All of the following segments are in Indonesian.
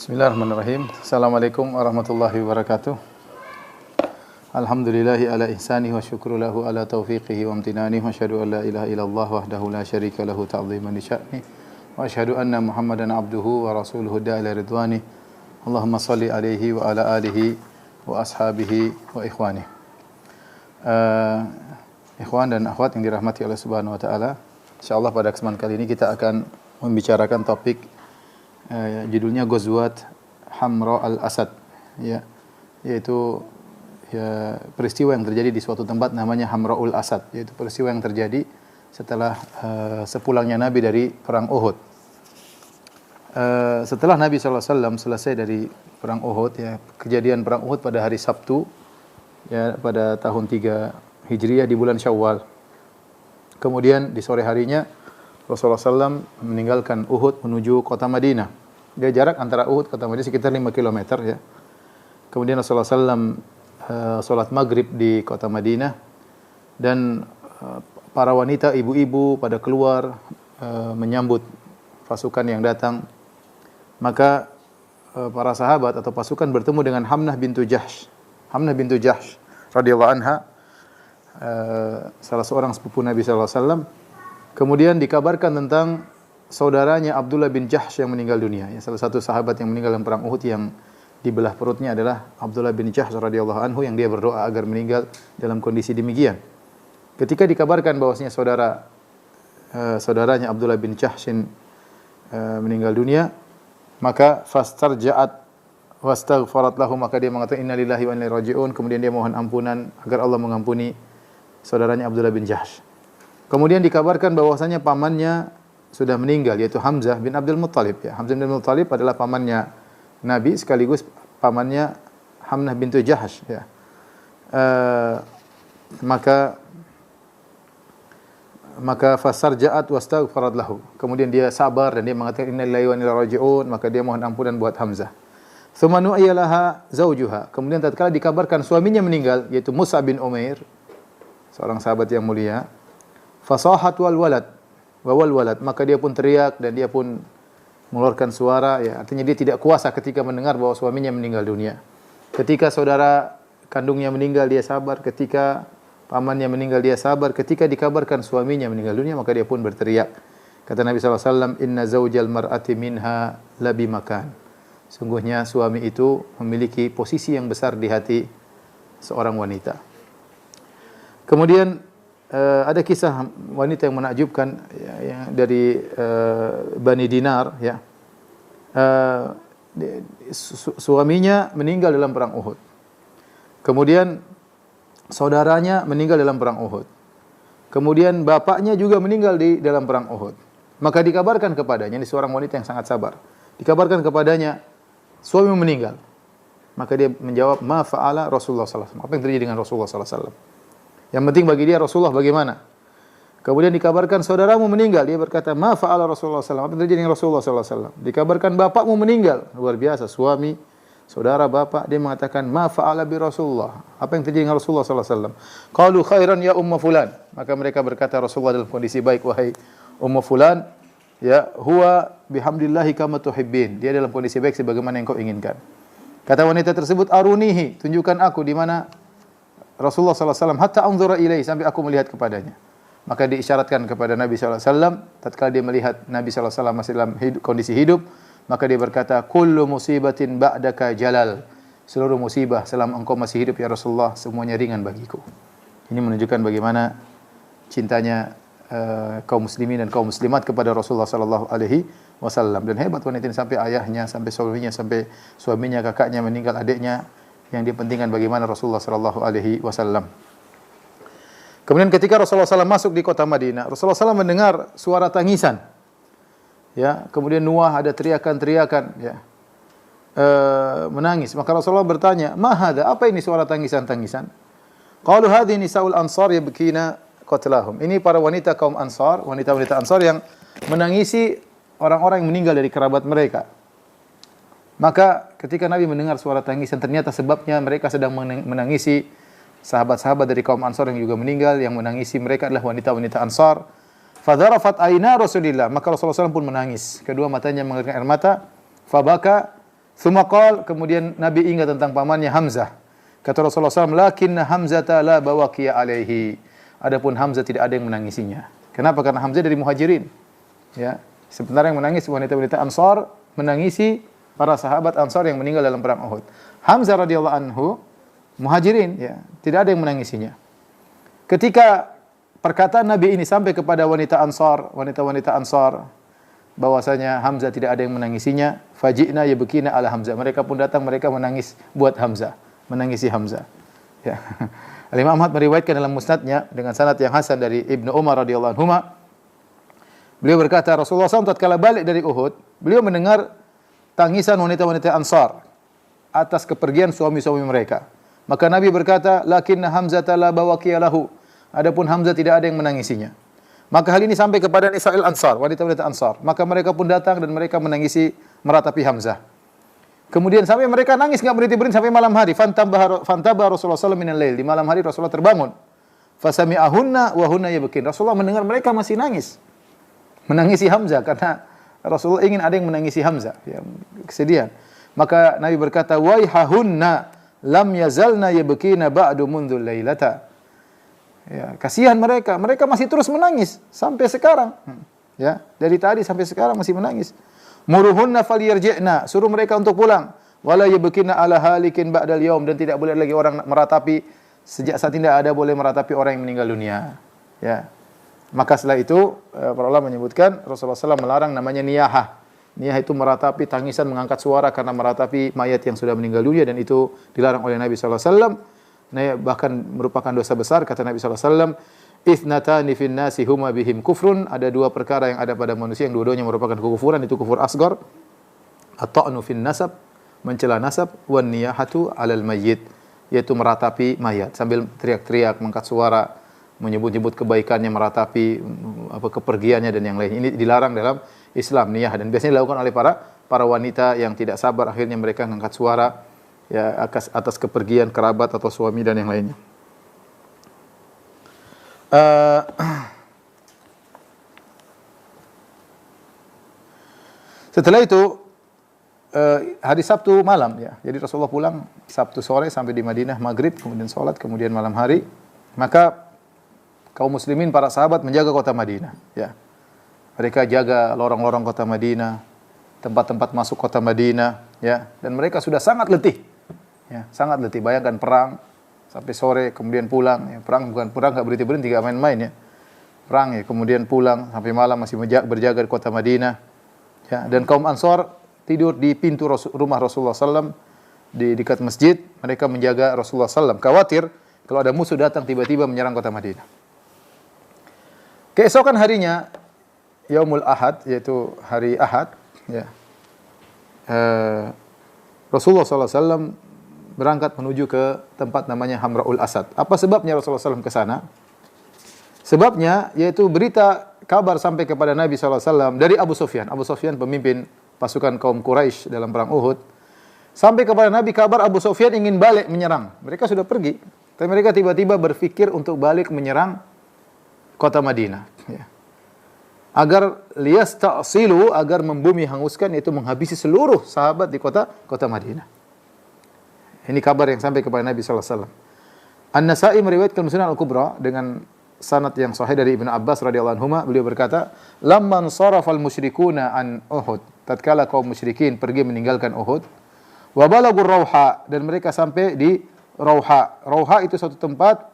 Bismillahirrahmanirrahim. Assalamualaikum warahmatullahi wabarakatuh. Alhamdulillahi ala ihsanihi wa syukru lahu ala taufiqihi wa amtinanihi wa asyhadu an la ilaha illallah wahdahu la syarika lahu ta'ziman li sya'ni wa asyhadu anna Muhammadan abduhu wa rasuluhu da'ila ridwani. Allahumma salli alaihi wa ala alihi wa ashabihi wa ikhwani. Ikhwan dan akhwat yang dirahmati oleh Subhanahu wa taala. Insyaallah pada kesempatan kali ini kita akan membicarakan topik judulnya Ghazwat Hamra al-Asad, ya, yaitu peristiwa yang terjadi di suatu tempat namanya Hamraul Asad, yaitu peristiwa yang terjadi setelah sepulangnya Nabi dari perang Uhud. Setelah Nabi SAW selesai dari perang Uhud, ya, kejadian perang Uhud pada hari Sabtu, ya, pada tahun 3 Hijriah di bulan Syawal. Kemudian di sore harinya Rasulullah SAW meninggalkan Uhud menuju kota Madinah. Dia jarak antara Uhud ke kota Madinah sekitar 5 km, ya. Kemudian Rasulullah SAW sholat maghrib di kota Madinah, dan para wanita, ibu-ibu pada keluar menyambut pasukan yang datang. Maka para sahabat atau pasukan bertemu dengan Hamnah bintu Jahsh. Hamnah bintu Jahsh radhiyallahu anha, salah seorang sepupu Nabi SAW. Kemudian dikabarkan tentang saudaranya Abdullah bin Jahsh yang meninggal dunia. Ya, salah satu sahabat yang meninggal dalam perang Uhud yang dibelah perutnya adalah Abdullah bin Jahsh radhiyallahu anhu, yang dia berdoa agar meninggal dalam kondisi demikian. Ketika dikabarkan bahwasanya saudaranya Abdullah bin Jahsh meninggal dunia, maka fastarja'at wastaghfarat lahu, maka dia mengatakan innalillahi wa inna ilaihi raji'un. Kemudian dia mohon ampunan agar Allah mengampuni saudaranya Abdullah bin Jahsh. Kemudian dikabarkan bahwasanya pamannya sudah meninggal, yaitu Hamzah bin Abdul Muttalib. Ya, Hamzah bin Abdul Muttalib adalah pamannya Nabi sekaligus pamannya Hamnah bintu Jahsh. Ya. Maka fasarja'at wastaghfarat lahu. Kemudian dia sabar dan dia mengatakan innalillahi wa inna ilaihi raji'un, maka dia mohon ampunan buat Hamzah. Tsumma nu'iyya laha zawjuha. Kemudian tatkala dikabarkan suaminya meninggal, yaitu Mus'ab bin Umair, seorang sahabat yang mulia, fasahat wal walad, maka dia pun teriak dan dia pun mengeluarkan suara, ya, artinya dia tidak kuasa ketika mendengar bahwa suaminya meninggal dunia. Ketika saudara kandungnya meninggal dia sabar, ketika pamannya meninggal dia sabar, ketika dikabarkan suaminya meninggal dunia maka dia pun berteriak. Kata Nabi SAW, inna zawjal mar'ati minha labi makan. Sungguhnya suami itu memiliki posisi yang besar di hati seorang wanita. Kemudian ada kisah wanita yang menakjubkan, ya, yang dari Bani Dinar, ya. Suaminya meninggal dalam perang Uhud. Kemudian saudaranya meninggal dalam perang Uhud. Kemudian bapaknya juga meninggal di dalam perang Uhud. Maka dikabarkan kepadanya, ini seorang wanita yang sangat sabar. Dikabarkan kepadanya suami meninggal. Maka dia menjawab, ma fa'ala Rasulullah sallallahu alaihi wasallam. Apa yang terjadi dengan Rasulullah sallallahu alaihi wasallam? Yang penting bagi dia Rasulullah bagaimana. Kemudian dikabarkan saudaramu meninggal, dia berkata ma fa'ala Rasulullah sallallahu alaihi wasallam. Apa yang terjadi dengan Rasulullah sallallahu alaihi wasallam? Dikabarkan bapakmu meninggal, luar biasa, suami, saudara, bapak, dia mengatakan ma fa'ala bi Rasulullah. Apa yang terjadi dengan Rasulullah sallallahu alaihi wasallam? Qalu khairan ya umma fulan. Maka mereka berkata Rasulullah dalam kondisi baik, wahai umma fulan, ya, huwa bihamdillahi kama tuhibbin. Dia dalam kondisi baik sebagaimana yang kau inginkan. Kata wanita tersebut, arunihi, tunjukkan aku di mana Rasulullah sallallahu alaihi wasallam hatta anzura ilaihi, sampai aku melihat kepadanya. Maka diisyaratkan kepada Nabi sallallahu alaihi wasallam, tatkala dia melihat Nabi sallallahu alaihi wasallam masih dalam kondisi hidup, maka dia berkata, kullu musibatin ba'daka jalal. Seluruh musibah selama engkau masih hidup ya Rasulullah, semuanya ringan bagiku. Ini menunjukkan bagaimana cintanya kaum muslimin dan kaum muslimat kepada Rasulullah sallallahu alaihi wasallam. Dan hebat wanita ini, sampai ayahnya, sampai suaminya, kakaknya meninggal, adiknya, yang dipentingkan bagaimana Rasulullah sallallahu alaihi wasallam. Kemudian ketika Rasulullah SAW masuk di kota Madinah, Rasulullah SAW mendengar suara tangisan. Ya, kemudian nuah, ada teriakan-teriakan, ya. Menangis. Maka Rasulullah bertanya, "Ma hadza? Apa ini suara tangisan-tangisan?" Qalu hadhihi nisaul ansar yabkina qatlahum. Ini para wanita kaum Ansar, wanita-wanita Ansar yang menangisi orang-orang yang meninggal dari kerabat mereka. Maka ketika Nabi mendengar suara tangisan, ternyata sebabnya mereka sedang menangisi sahabat-sahabat dari kaum Ansar yang juga meninggal. Yang menangisi mereka adalah wanita-wanita Ansar. Fadharafat aina Rasulillah, maka Rasulullah SAW pun menangis. Kedua matanya mengeluarkan air mata. Fabaka, Tsumma qala, kemudian Nabi ingat tentang pamannya Hamzah. Kata Rasulullah SAW, lakinna Hamzata la bawaqiya alaihi. Adapun Hamzah tidak ada yang menangisinya. Kenapa? Karena Hamzah dari Muhajirin. Ya, sebenarnya yang menangis wanita-wanita Ansar menangisi para sahabat Ansar yang meninggal dalam perang Uhud. Hamzah radhiyallahu anhu Muhajirin, ya, tidak ada yang menangisinya. Ketika perkataan Nabi ini sampai kepada wanita Ansar, wanita-wanita Ansar, bahwasanya Hamzah tidak ada yang menangisinya, faji'na yabkina ala Hamzah. Mereka pun datang, mereka menangis buat Hamzah, menangisi Hamzah. Ya. Al-Imam Ahmad meriwayatkan dalam musnadnya dengan sanad yang hasan dari Ibnu Umar radhiyallahu anhu. Beliau berkata, Rasulullah SAW tatkala balik dari Uhud, beliau mendengar tangisan wanita-wanita Ansar atas kepergian suami-suami mereka. Maka Nabi berkata, lakinna Hamzah la bawaqiya lahu. Adapun Hamzah tidak ada yang menangisinya. Maka hal ini sampai kepada Nisa'il Ansar, wanita-wanita Ansar. Maka mereka pun datang dan mereka menangisi, meratapi Hamzah. Kemudian sampai mereka nangis enggak berhenti-berhenti sampai malam hari. Fantabah Rasulullah SAW minal lail. Di malam hari Rasulullah terbangun. Fasami'ahunna wa hunna yabkin. Rasulullah mendengar mereka masih nangis. Menangisi Hamzah karena Rasulullah ingin ada yang menangisi Hamzah, ya, kesedihan. Maka Nabi berkata, waihahunna lam yazalna yabkina ba'du mundul lailata. Ya, kasihan mereka. Mereka masih terus menangis sampai sekarang. Ya, dari tadi sampai sekarang masih menangis. Muruhunna falyarji'na, suruh mereka untuk pulang. Wala yabkina ala halikin ba'dal yaum, dan tidak boleh lagi orang meratapi sejak saat tidak ada boleh meratapi orang yang meninggal dunia. Ya. Maka setelah itu para ulama menyebutkan Rasulullah SAW melarang namanya niyahah. Niyah itu meratapi tangisan, mengangkat suara karena meratapi mayat yang sudah meninggal dunia, dan itu dilarang oleh Nabi SAW. Nah, bahkan merupakan dosa besar, kata Nabi SAW, ithnatani fin nasi huma bihim kufrun. Ada dua perkara yang ada pada manusia yang dua-duanya merupakan kekufuran, itu kufur asgar, at-ta'nu fin nasab, mencela nasab, wan niyahatu 'alal mayyit, yaitu meratapi mayat sambil teriak-teriak, mengangkat suara, menyebut-nyebut kebaikannya, meratapi apa kepergiannya dan yang lain. Ini dilarang dalam Islam, niyah, dan biasanya dilakukan oleh para wanita yang tidak sabar, akhirnya mereka mengangkat suara, ya, atas kepergian kerabat atau suami dan yang lainnya. Setelah itu hari Sabtu malam, ya. Jadi Rasulullah pulang Sabtu sore sampai di Madinah maghrib, kemudian sholat, kemudian malam hari. Maka kaum muslimin, para sahabat menjaga kota Madinah, ya. Mereka jaga lorong-lorong kota Madinah, tempat-tempat masuk kota Madinah, ya. Dan mereka sudah sangat letih. Ya, sangat letih. Bayangkan perang sampai sore kemudian pulang, ya. Perang enggak berhenti-berhenti, enggak main-main, ya. Perang, ya, kemudian pulang sampai malam masih berjaga di kota Madinah. Ya, dan kaum Ansar tidur di pintu rumah Rasulullah SAW di dekat masjid. Mereka menjaga Rasulullah SAW. Khawatir kalau ada musuh datang tiba-tiba menyerang kota Madinah. Keesokan harinya, Yaumul Ahad, yaitu hari Ahad, ya, Rasulullah SAW berangkat menuju ke tempat namanya Hamra'ul Asad. Apa sebabnya Rasulullah SAW ke sana? Sebabnya yaitu berita kabar sampai kepada Nabi SAW dari Abu Sufyan. Abu Sufyan pemimpin pasukan kaum Quraisy dalam perang Uhud. Sampai kepada Nabi kabar Abu Sufyan ingin balik menyerang. Mereka sudah pergi, tapi mereka tiba-tiba berpikir untuk balik menyerang kota Madinah. Ya. Agar liyasta'silu, agar membumi hanguskan, yaitu menghabisi seluruh sahabat di kota Madinah. Ini kabar yang sampai kepada Nabi SAW. An-Nasa'i meriwayatkan Musnad Al-Kubra dengan sanad yang sahih dari Ibnu Abbas radhiyallahu anhu. Beliau berkata, "Lamman sarafal musyrikuna an Uhud." Tatkala kaum musyrikin pergi meninggalkan Uhud, wa balagur Rauha, dan mereka sampai di Rauha. Rauha itu suatu tempat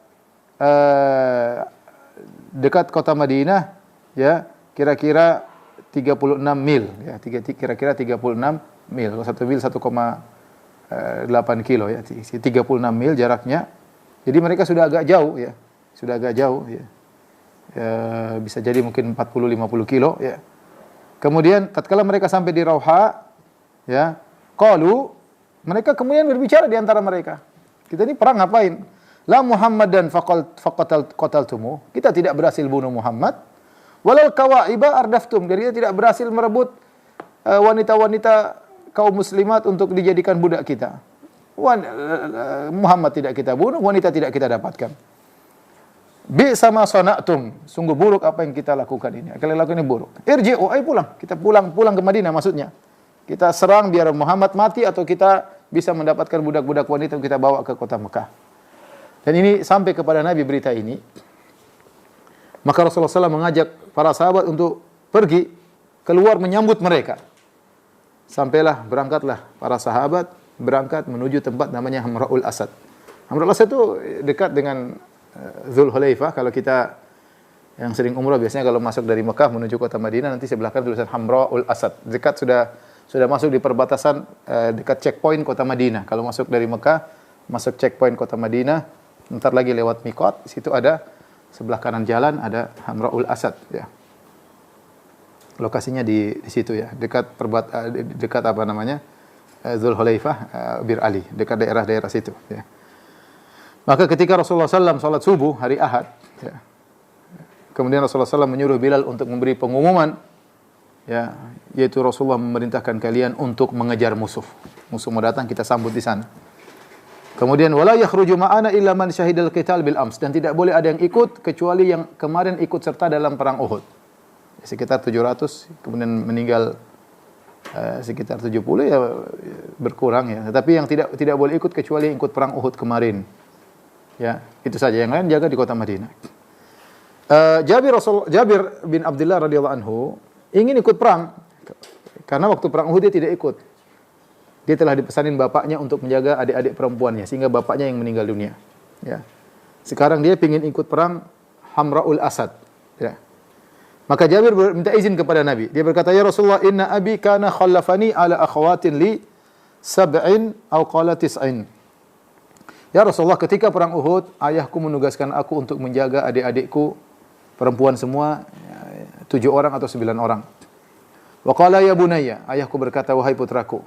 dekat kota Madinah, ya, kira-kira 36 mil, ya, kira-kira 36 mil. Kalau 1 mil 1,8 kilo, ya, 36 mil jaraknya. Jadi mereka sudah agak jauh, ya. Sudah agak jauh, ya. Bisa jadi mungkin 40-50 kilo, ya. Kemudian tatkala mereka sampai di Rauha, ya, qalu, mereka kemudian berbicara di antara mereka. Kita ini perang ngapain? La Muhammadan faqataltumu. Kita tidak berhasil bunuh Muhammad. Walal kawaiba ardaftum. Jadi kita tidak berhasil merebut wanita-wanita kaum muslimat untuk dijadikan budak kita. Muhammad tidak kita bunuh, wanita tidak kita dapatkan. Bi sama sana'tum. Sungguh buruk apa yang kita lakukan ini. Kalian lakukan ini buruk. Irji'u, ayo pulang. Kita pulang ke Madinah maksudnya. Kita serang biar Muhammad mati atau kita bisa mendapatkan budak-budak wanita yang kita bawa ke kota Mekah. Dan ini sampai kepada Nabi berita ini. Maka Rasulullah SAW mengajak para sahabat untuk pergi keluar menyambut mereka. Sampailah, berangkatlah para sahabat berangkat menuju tempat namanya Hamra'ul Asad. Hamra'ul Asad itu dekat dengan Dzulhulaifah. Kalau kita yang sering umrah biasanya kalau masuk dari Mekah menuju kota Madinah nanti sebelah kanan tulisan Hamra'ul Asad. Dekat sudah masuk di perbatasan dekat checkpoint kota Madinah. Kalau masuk dari Mekah masuk checkpoint kota Madinah, ntar lagi lewat Miqat, situ ada sebelah kanan jalan ada Hamra'ul Asad ya. Lokasinya di situ ya, dekat dekat apa namanya? Dzulhulaifah, Bir Ali, dekat daerah-daerah situ ya. Maka ketika Rasulullah SAW salat subuh hari Ahad ya, kemudian Rasulullah SAW menyuruh Bilal untuk memberi pengumuman ya, yaitu Rasulullah memerintahkan kalian untuk mengejar musuh. Musuh mau datang, kita sambut di sana. Kemudian wala yakhruju ma'ana illa man syahidal qital bil ams, dan tidak boleh ada yang ikut kecuali yang kemarin ikut serta dalam perang Uhud. Sekitar 700, kemudian meninggal sekitar 70 ya, berkurang ya. Tetapi yang tidak boleh ikut kecuali yang ikut perang Uhud kemarin. Ya, itu saja, yang lain jaga di kota Madinah. Jabir bin Abdullah radhiyallahu anhu ingin ikut perang karena waktu perang Uhud dia tidak ikut. Dia telah dipesanin bapaknya untuk menjaga adik-adik perempuannya sehingga bapaknya yang meninggal dunia. Ya. Sekarang dia ingin ikut perang Hamra'ul Asad. Ya. Maka Jabir minta izin kepada Nabi. Dia berkata, "Ya Rasulullah, inna abi kana khallafani ala akhawatin li sab'in aw qala tis'in." Ya Rasulullah, ketika perang Uhud, ayahku menugaskan aku untuk menjaga adik-adikku perempuan semua 7 orang atau 9 orang. Wa qala ya bunayya, ayahku berkata, wahai putraku,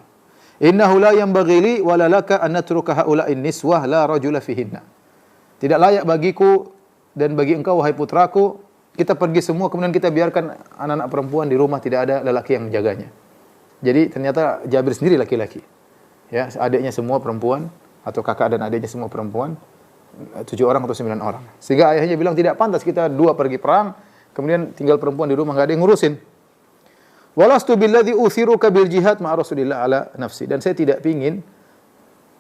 innahu la yanbaghi li wa la laka an natruka haula'in niswah la rajula fihinna. Tidak layak bagiku dan bagi engkau wahai putraku, kita pergi semua kemudian kita biarkan anak-anak perempuan di rumah, tidak ada lelaki yang menjaganya. Jadi ternyata Jabir sendiri laki-laki. Ya, adiknya semua perempuan atau kakak dan adiknya semua perempuan, 7 orang atau 9 orang. Sehingga ayahnya bilang tidak pantas kita 2 pergi perang, kemudian tinggal perempuan di rumah, enggak ada yang ngurusin. Walastu billadzi uthiruka bil jihad ma'a Rasulillah ala nafsi, dan saya tidak pingin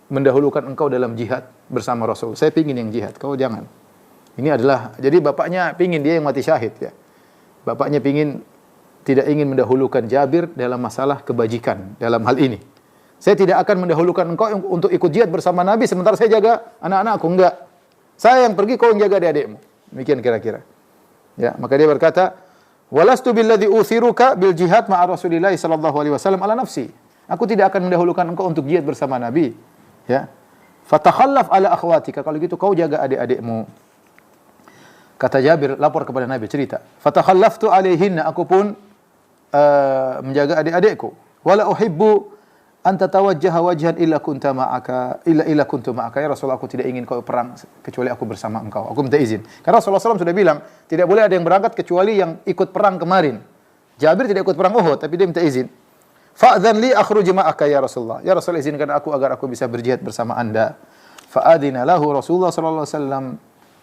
mendahulukan engkau dalam jihad bersama Rasul. Saya pingin yang jihad, kau jangan. Ini adalah, jadi bapaknya pingin dia yang mati syahid ya. Bapaknya tidak ingin mendahulukan Jabir dalam masalah kebajikan dalam hal ini. Saya tidak akan mendahulukan engkau untuk ikut jihad bersama Nabi sementara saya jaga anak-anakku, enggak. Saya yang pergi, kau yang jaga adik-adikmu. Demikian kira-kira. Ya, maka dia berkata, walastu billadzi uthiruka bil jihad ma'a Rasulillah sallallahu alaihi wasallam ala nafsi. Aku tidak akan mendahulukan engkau untuk jihad bersama Nabi. Ya. Fatakhallaf ala akhwatika, kalau gitu kau jaga adik-adikmu. Kata Jabir, lapor kepada Nabi, cerita. Fatakhallaftu alaihinna, aku pun menjaga adik-adikku. Wala uhibbu an tatawajjaha wajhan illa kuntu ma'aka ya Rasulullah, aku tidak ingin kau perang kecuali aku bersama engkau. Aku minta izin. Karena Rasulullah SAW sudah bilang, tidak boleh ada yang berangkat kecuali yang ikut perang kemarin. Jabir tidak ikut perang Uhud, tapi dia minta izin. Fa'adhan li akhruj ma'aka ya Rasulullah. Ya Rasul, izinkan aku agar aku bisa berjihad bersama Anda. Fa'adina lahu Rasulullah sallallahu alaihi wasallam.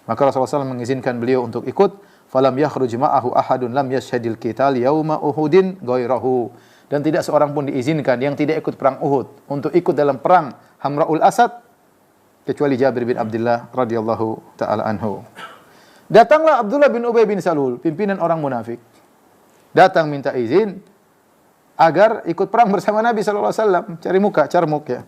Maka Rasulullah SAW mengizinkan beliau untuk ikut. Falam yakhruj ma'ahu ahadun lam yashhadil qital yauma Uhudin ghairahu. Dan tidak seorang pun diizinkan yang tidak ikut perang Uhud untuk ikut dalam perang Hamra'ul Asad kecuali Jabir bin Abdullah radhiyallahu taala anhu. Datanglah Abdullah bin Ubay bin Salul, pimpinan orang munafik. Datang minta izin agar ikut perang bersama Nabi sallallahu alaihi wasallam, cari muka, carmuk ya.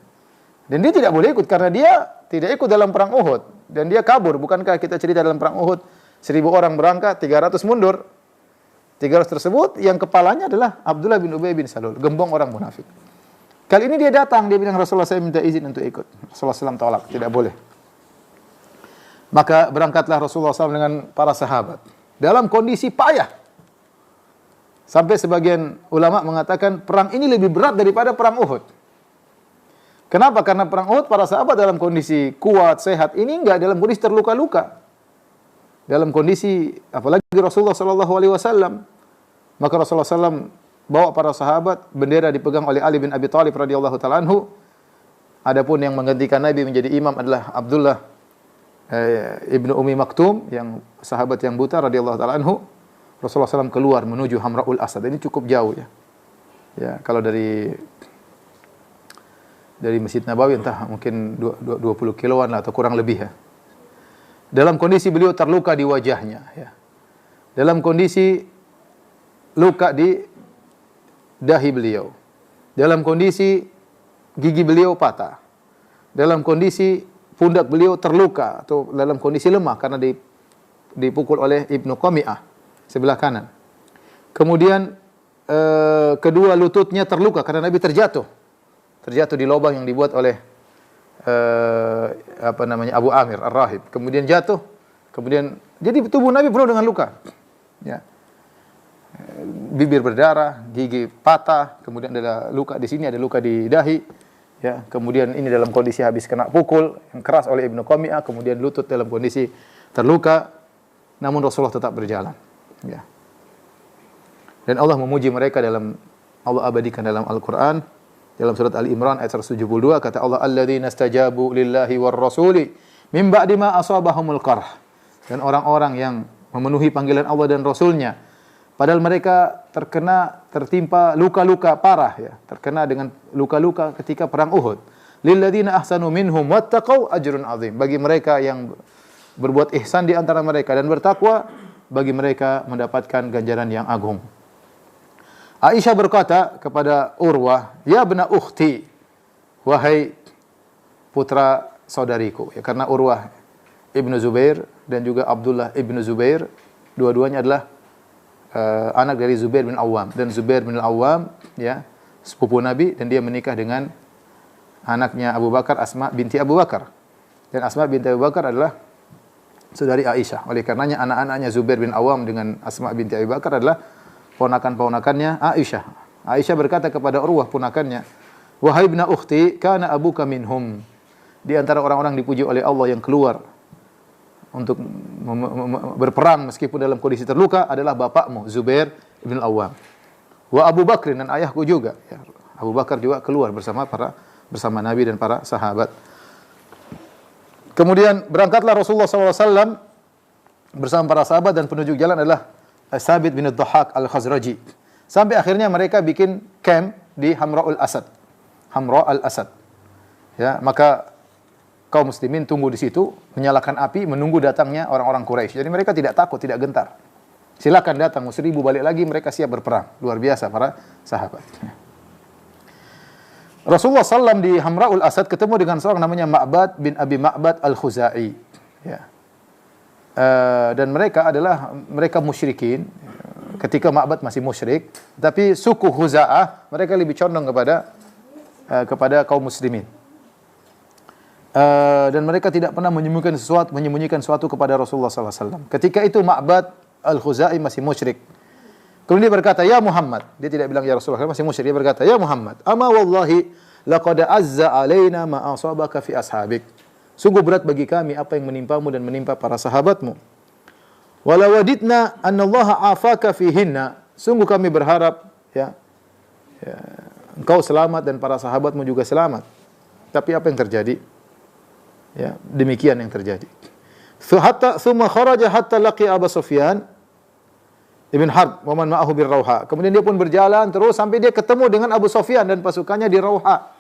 Dan dia tidak boleh ikut karena dia tidak ikut dalam perang Uhud dan dia kabur. Bukankah kita cerita dalam perang Uhud 1000 orang berangkat, 300 mundur. 300 tersebut yang kepalanya adalah Abdullah bin Ubay bin Salul, gembong orang munafik. Kali ini dia datang, dia bilang, Rasulullah saya minta izin untuk ikut. Rasulullah SAW tolak, tidak boleh. Maka berangkatlah Rasulullah SAW dengan para sahabat dalam kondisi payah. Sampai sebagian ulama mengatakan perang ini lebih berat daripada perang Uhud. Kenapa? Karena perang Uhud para sahabat dalam kondisi kuat, sehat. Ini enggak, dalam kondisi terluka-luka. Dalam kondisi, apalagi Rasulullah SAW. Maka Rasulullah SAW bawa para sahabat, bendera dipegang oleh Ali bin Abi Thalib radhiyallahu ta'ala anhu. Adapun yang menggantikan Nabi menjadi imam adalah Abdullah ibnu Ummi Maktum, yang sahabat yang buta radhiyallahu ta'ala anhu. Rasulullah SAW keluar menuju Hamra'ul Asad. Ini cukup jauh ya. Ya, kalau dari Masjid Nabawi entah mungkin 20 kiloan lah atau kurang lebih ya. Dalam kondisi beliau terluka di wajahnya ya. Dalam kondisi luka di dahi beliau. Dalam kondisi gigi beliau patah. Dalam kondisi pundak beliau terluka atau dalam kondisi lemah karena dipukul oleh Ibnu Qami'ah sebelah kanan. Kemudian kedua lututnya terluka karena Nabi terjatuh di lubang yang dibuat oleh Abu Amir Ar-Rahib. Kemudian jatuh, jadi tubuh Nabi penuh dengan luka. Ya. Bibir berdarah, gigi patah, kemudian ada luka di sini, ada luka di dahi. Ya, kemudian ini dalam kondisi habis kena pukul yang keras oleh Ibnu Qami'ah, kemudian lutut dalam kondisi terluka, namun Rasulullah tetap berjalan. Ya. Dan Allah memuji mereka Allah abadikan dalam Al-Quran. Dalam surat Ali Imran ayat 172 kata Allah, alladzina istajabu lillahi war rasuli min ba'di ma asabahumul qarh. Dan orang-orang yang memenuhi panggilan Allah dan Rasulnya padahal mereka tertimpa luka-luka parah ya, terkena dengan luka-luka ketika perang Uhud. Lilladzina ahsanu minhum wattaqau ajrun azim. Bagi mereka yang berbuat ihsan di antara mereka dan bertakwa, bagi mereka mendapatkan ganjaran yang agung. Aisyah berkata kepada Urwah, "Ya bna ukhti, wahai putra saudariku." Ya, karena Urwah Ibnu Zubair dan juga Abdullah Ibnu Zubair dua-duanya adalah anak dari Zubair bin Awam, dan Zubair bin Awam ya sepupu Nabi, dan dia menikah dengan anaknya Abu Bakar, Asma binti Abu Bakar. Dan Asma binti Abu Bakar adalah saudari Aisyah. Oleh karenanya anak-anaknya Zubair bin Awam dengan Asma binti Abu Bakar adalah ponakan-ponakannya Aisyah. Aisyah berkata kepada Urwah ponakannya, "Wahai ibna ukhti, kana abuka minhum." Di antara orang-orang dipuji oleh Allah yang keluar untuk berperang meskipun dalam kondisi terluka adalah bapakmu Zubair bin Awam. Wa Abu Bakr, dan ayahku juga. Ya, Abu Bakar juga keluar bersama Nabi dan para sahabat. Kemudian berangkatlah Rasulullah SAW bersama para sahabat, dan penunjuk jalan adalah Sabit bin Ad-Dhahhak Al-Khazraji. Sampai akhirnya mereka bikin camp di Hamra al-Asad. Hamra al-Asad. Ya, maka kaum muslimin tunggu di situ, menyalakan api, menunggu datangnya orang-orang Quraisy. Jadi mereka tidak takut, tidak gentar. Silakan datang, 1000 balik lagi, mereka siap berperang. Luar biasa para sahabat. Rasulullah SAW di Hamra al-Asad ketemu dengan seorang namanya Ma'bad bin Abi Ma'bad Al-Khuzai. Ya. Dan mereka musyrikin ketika Ma'bad masih musyrik, tapi suku Khuza'ah mereka lebih condong kepada kaum muslimin. Dan mereka tidak pernah menyembunyikan sesuatu kepada Rasulullah SAW. Ketika itu Ma'bad Al-Khuzai masih musyrik. Kemudian dia berkata, "Ya Muhammad." Dia tidak bilang ya Rasulullah, masih musyrik. Dia berkata, "Ya Muhammad, ama wallahi laqad azza alaina ma asabaka fi ashabik." Sungguh berat bagi kami apa yang menimpamu dan menimpa para sahabatmu. Wala wadidna annallaha afaka fihinna. Sungguh kami berharap engkau selamat dan para sahabatmu juga selamat. Tapi apa yang terjadi? Ya, demikian yang terjadi. Thumma kharaja hatta laqi Abu Sufyan ibn Harb wa man ma'ahu bir Rauha. Kemudian dia pun berjalan terus sampai dia ketemu dengan Abu Sufyan dan pasukannya di Rauha.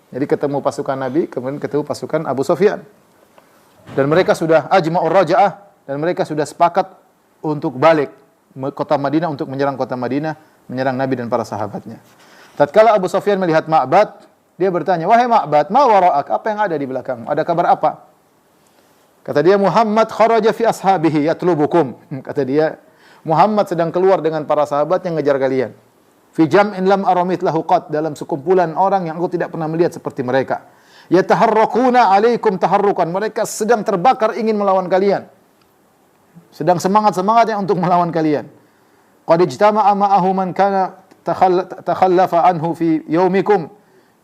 Jadi ketemu pasukan Nabi, kemudian ketemu pasukan Abu Sufyan. Dan mereka sudah ajma'ur raja'ah, dan mereka sudah sepakat untuk balik kota Madinah, untuk menyerang kota Madinah, menyerang Nabi dan para sahabatnya. Tatkala Abu Sufyan melihat Ma'bad, dia bertanya, "Wahai Ma'bad, ma wara'ak? Apa yang ada di belakangmu? Ada kabar apa?" Kata dia, "Muhammad kharaja fi ashabihi yatlubukum." Kata dia, Muhammad sedang keluar dengan para sahabat yang ngejar kalian. Fi jam'in lam aramit lahu qat, dalam sekumpulan orang yang aku tidak pernah melihat seperti mereka. Yataharrakuna alaikum taharrukan, mereka sedang terbakar ingin melawan kalian. Sedang semangat-semangatnya untuk melawan kalian. Qad ijtama'a ma'ahu man kana takhallafa anhu fi yaumikum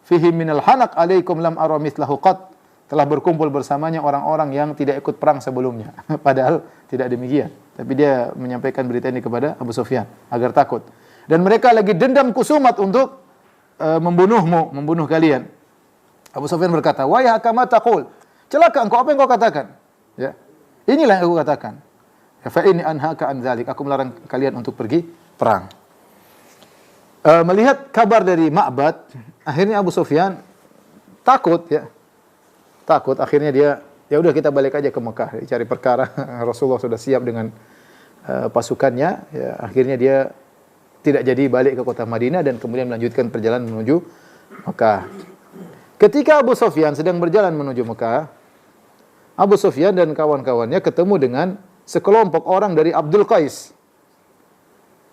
fihi minal hanaq alaikum lam aramit lahu qat. Telah berkumpul bersamanya orang-orang yang tidak ikut perang sebelumnya. Padahal tidak demikian. Tapi dia menyampaikan berita ini kepada Abu Sufyan agar takut. Dan mereka lagi dendam kusumat untuk membunuh kalian. Abu Sufyan berkata, "Wa ya kama taqul." Celaka engkau, apa yang kau katakan? Ya. Inilah yang aku katakan. Fa inni anhaka an dzalik. Aku melarang kalian untuk pergi perang. Melihat kabar dari Ma'bad, akhirnya Abu Sufyan takut ya. Takut, akhirnya dia, ya udah kita balik aja ke Mekah, cari perkara. Rasulullah sudah siap dengan pasukannya, ya, akhirnya dia tidak jadi balik ke kota Madinah dan kemudian melanjutkan perjalanan menuju Mekah. Ketika Abu Sufyan sedang berjalan menuju Mekah, Abu Sufyan dan kawan-kawannya ketemu dengan sekelompok orang dari Abdul Qais.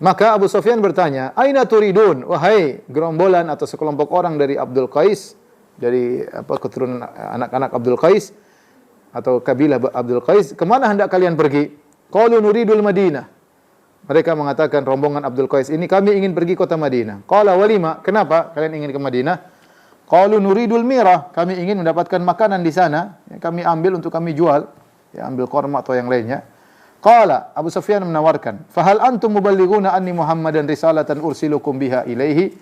Maka Abu Sufyan bertanya, "Aina turidun?" Wahai gerombolan atau sekelompok orang dari Abdul Qais, dari keturunan anak-anak Abdul Qais atau kabilah Abdul Qais, kemana hendak kalian pergi? Qalu nuridul Madinah. Mereka mengatakan, rombongan Abdul Qais ini, kami ingin pergi kota Madinah. Qala walima, kenapa kalian ingin ke Madinah? Qalu nuridul mirah, kami ingin mendapatkan makanan di sana, kami ambil untuk kami jual, ya, ambil korma atau yang lainnya. Qala, Abu Sufyan menawarkan, "Fahal antum muballighuna anni Muhammadan risalatan ursilukum biha ilaihi?"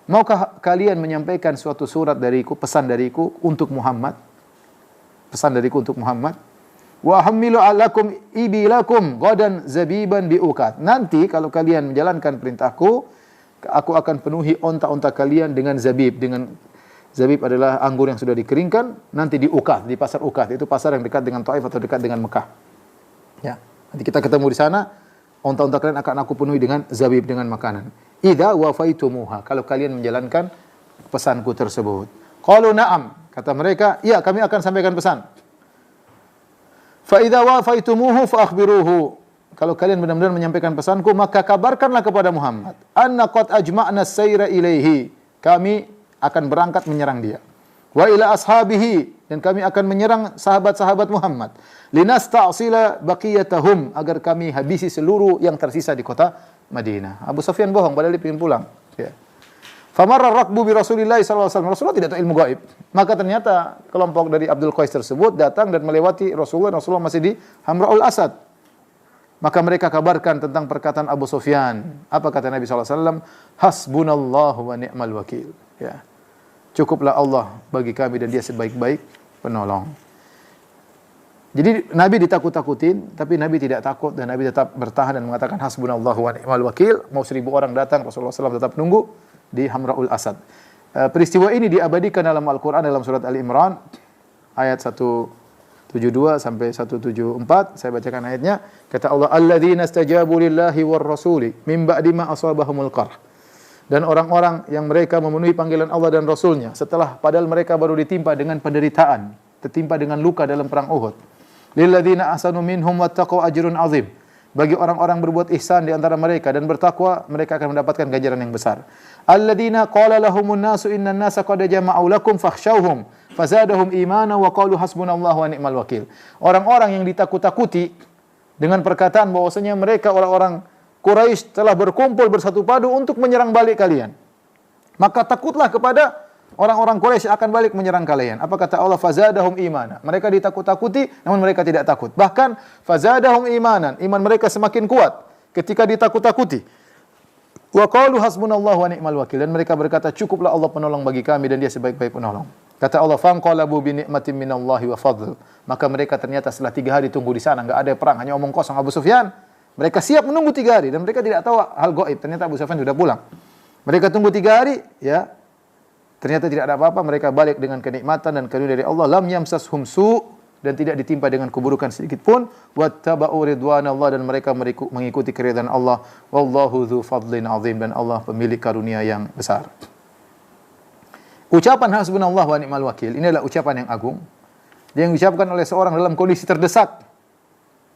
Maukah kalian menyampaikan suatu surat dariku, pesan dariku untuk Muhammad? Pesan dariku untuk Muhammad. Wa hamilu alakum ibilakum ghadan zabiban biukat. Nanti kalau kalian menjalankan perintahku, aku akan penuhi onta-onta kalian dengan zabib. Dengan zabib adalah anggur yang sudah dikeringkan, nanti di Ukat, di pasar Ukat. Itu pasar yang dekat dengan Taif atau dekat dengan Mekah. Ya. Nanti kita ketemu di sana, onta-onta kalian akan aku penuhi dengan zabib, dengan makanan. Idza wafaitumuha, kalau kalian menjalankan pesanku tersebut. Qalu na'am, kata mereka, iya kami akan sampaikan pesan. Fa idza wafaitumuhu fa akhbiruhu, kalau kalian benar-benar menyampaikan pesanku, maka kabarkanlah kepada Muhammad, anna qad ajma'na sayra ilaihi, kami akan berangkat menyerang dia. Wa ila ashabihi, dan kami akan menyerang sahabat-sahabat Muhammad. Linasta'sila baqiyatahum, agar kami habisi seluruh yang tersisa di kota Madinah. Abu Sufyan bohong, padahal dia ingin pulang. Ya. Famarra rakbu bi Rasulillah sallallahu alaihi wasallam. Rasulullah tidak tahu ilmu gaib. Maka ternyata kelompok dari Abdul Qais tersebut datang dan melewati Rasulullah. Rasulullah masih di Hamra'ul Asad. Maka mereka kabarkan tentang perkataan Abu Sufyan. Apa kata Nabi sallallahu alaihi wasallam? Hasbunallahu wa ni'mal wakil. Ya. Cukuplah Allah bagi kami dan dia sebaik-baik penolong. Jadi Nabi ditakut-takutin, tapi Nabi tidak takut dan Nabi tetap bertahan dan mengatakan hasbunallahu wa ni'mal wakil. Mau 1000 orang datang, Rasulullah SAW tetap nunggu di Hamra'ul Asad. Peristiwa ini diabadikan dalam Al-Quran dalam surat Al-Imran ayat 172 sampai 174. Saya bacakan ayatnya. Kata Allah, alladzina istajabu lillahi war rasuli min ba'di ma asabahumul qarh. Dan orang-orang yang mereka memenuhi panggilan Allah dan Rasulnya setelah padahal mereka baru ditimpa dengan penderitaan, tertimpa dengan luka dalam perang Uhud. Lilladzina ahsanu minhum wattaqau ajrun azim. Bagi orang-orang berbuat ihsan di antara mereka dan bertakwa, mereka akan mendapatkan ganjaran yang besar. Alladzina qala lahumun nasu innan nasa qad jama'u lakum fakhshawhum fazadahum imana wa qalu hasbunallahu wa ni'mal wakil. Orang-orang yang ditakut-takuti dengan perkataan bahwasanya mereka orang-orang Quraisy telah berkumpul bersatu padu untuk menyerang balik kalian. Maka takutlah kepada orang-orang Quraisy akan balik menyerang kalian. Apa kata Allah? Fazadahum imana. Mereka ditakut-takuti namun mereka tidak takut. Bahkan fazadahum imanan. Iman mereka semakin kuat ketika ditakut-takuti. Wa qalu hasbunallahu wa ni'mal wakil. Dan mereka berkata, cukuplah Allah penolong bagi kami dan dia sebaik-baik penolong. Kata Allah, fanqalabu bi ni'matin minallahi wa fadl. Maka mereka ternyata setelah 3 hari tunggu di sana, enggak ada perang, hanya omong kosong. Abu Sufyan, mereka siap menunggu 3 hari dan mereka tidak tahu hal gaib. Ternyata Abu Sufyan sudah pulang. Mereka tunggu 3 hari, ya. Ternyata tidak ada apa-apa, mereka balik dengan kenikmatan dan karunia dari Allah. Lam yamsashum su, dan tidak ditimpa dengan keburukan sedikit pun. Wattaba'u ridwanallah, dan mereka mengikuti keridhaan Allah. Wallahu dzu fadlin azim, dan Allah pemilik karunia yang besar. Ucapan hasbunallah wa ni'mal wakil ini adalah ucapan yang agung. Dia yang diucapkan oleh seorang dalam kondisi terdesak.